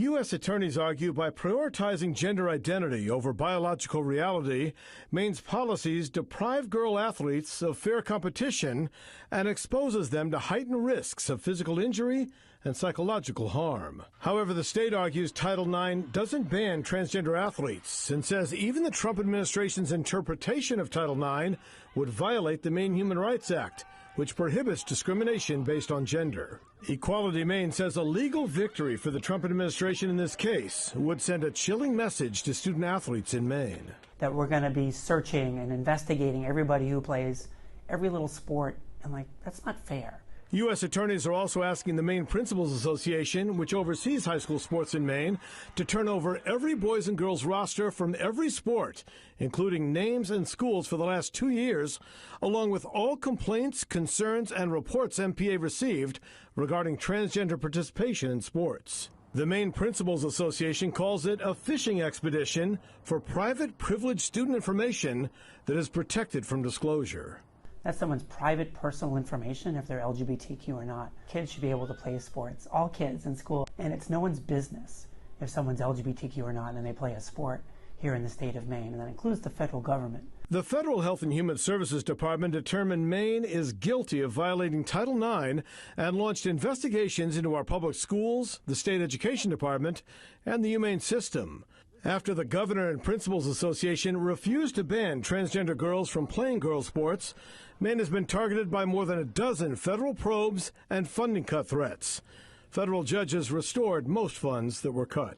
U.S. attorneys argue by prioritizing gender identity over biological reality, Maine's policies deprive girl athletes of fair competition and exposes them to heightened risks of physical injury and psychological harm. However, the state argues Title IX doesn't ban transgender athletes and says even the Trump administration's interpretation of Title IX would violate the Maine Human Rights Act, which prohibits discrimination based on gender. Equality Maine says a legal victory for the Trump administration in this case would send a chilling message to student athletes in Maine. That we're going to be searching and investigating everybody who plays every little sport, and that's not fair. U.S. attorneys are also asking the Maine Principals Association, which oversees high school sports in Maine, to turn over every boys and girls roster from every sport, including names and schools for the last 2 years, along with all complaints, concerns, and reports MPA received regarding transgender participation in sports. The Maine Principals Association calls it a fishing expedition for private, privileged student information that is protected from disclosure. That's someone's private, personal information if they're LGBTQ or not. Kids should be able to play sports, all kids in school, and it's no one's business if someone's LGBTQ or not and they play a sport here in the state of Maine, and that includes the federal government. The Federal Health and Human Services Department determined Maine is guilty of violating Title IX and launched investigations into our public schools, the state education department, and the humane system. After the Governor and Principals Association refused to ban transgender girls from playing girls' sports, Maine has been targeted by more than a dozen federal probes and funding cut threats. Federal judges restored most funds that were cut.